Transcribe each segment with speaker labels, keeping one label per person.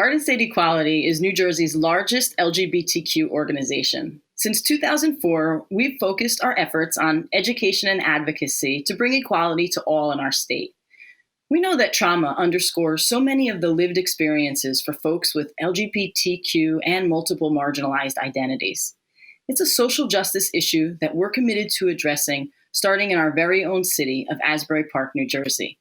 Speaker 1: Garden State Equality is New Jersey's largest LGBTQ organization. Since 2004, we've focused our efforts on education and advocacy to bring equality to all in our state. We know that trauma underscores so many of the lived experiences for folks with LGBTQ and multiple marginalized identities. It's a social justice issue that we're committed to addressing, starting in our very own city of Asbury Park, New Jersey.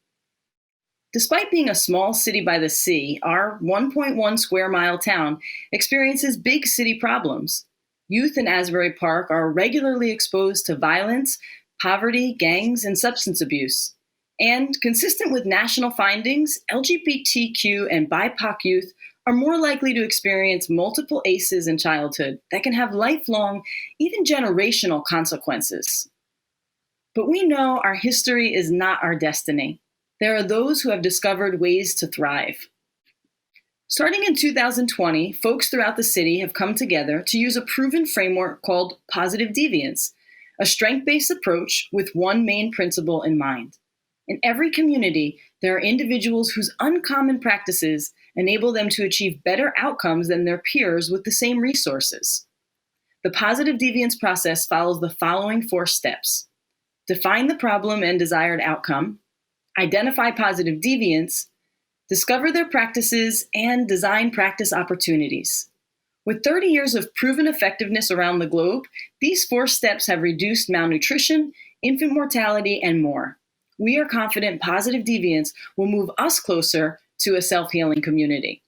Speaker 1: Despite being a small city by the sea, our 1.1 square mile town experiences big city problems. Youth in Asbury Park are regularly exposed to violence, poverty, gangs, and substance abuse. And consistent with national findings, LGBTQ and BIPOC youth are more likely to experience multiple ACEs in childhood that can have lifelong, even generational consequences. But we know our history is not our destiny. There are those who have discovered ways to thrive. Starting in 2020, folks throughout the city have come together to use a proven framework called positive deviance, a strength-based approach with one main principle in mind. In every community, there are individuals whose uncommon practices enable them to achieve better outcomes than their peers with the same resources. The positive deviance process follows the following 4 steps. Define the problem and desired outcome, identify positive deviants, discover their practices, and design practice opportunities. With 30 years of proven effectiveness around the globe, these 4 steps have reduced malnutrition, infant mortality, and more. We are confident positive deviance will move us closer to a self-healing community.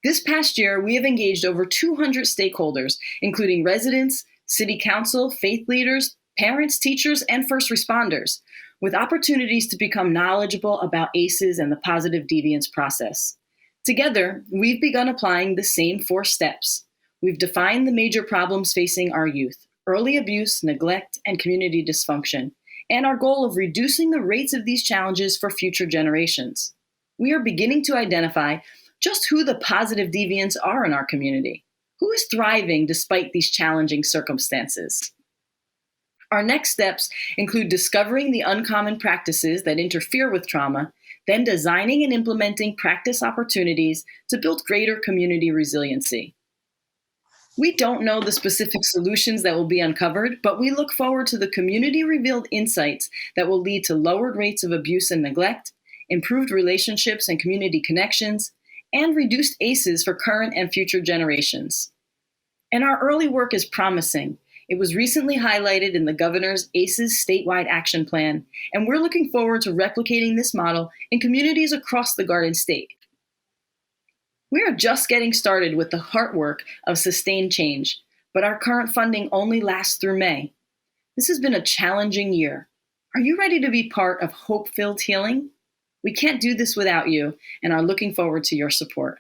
Speaker 1: This past year, we have engaged over 200 stakeholders, including residents, city council, faith leaders, parents, teachers, and first responders, with opportunities to become knowledgeable about ACEs and the positive deviance process. Together, we've begun applying the same 4 steps. We've defined the major problems facing our youth: early abuse, neglect, and community dysfunction, and our goal of reducing the rates of these challenges for future generations. We are beginning to identify just who the positive deviants are in our community. Who is thriving despite these challenging circumstances? Our next steps include discovering the uncommon practices that interfere with trauma, then designing and implementing practice opportunities to build greater community resiliency. We don't know the specific solutions that will be uncovered, but we look forward to the community-revealed insights that will lead to lowered rates of abuse and neglect, improved relationships and community connections, and reduced ACEs for current and future generations. And our early work is promising. It was recently highlighted in the governor's ACEs statewide action plan, and we're looking forward to replicating this model in communities across the Garden State. We are just getting started with the hard work of sustained change, but our current funding only lasts through May. This has been a challenging year. Are you ready to be part of hope-filled healing? We can't do this without you, and are looking forward to your support.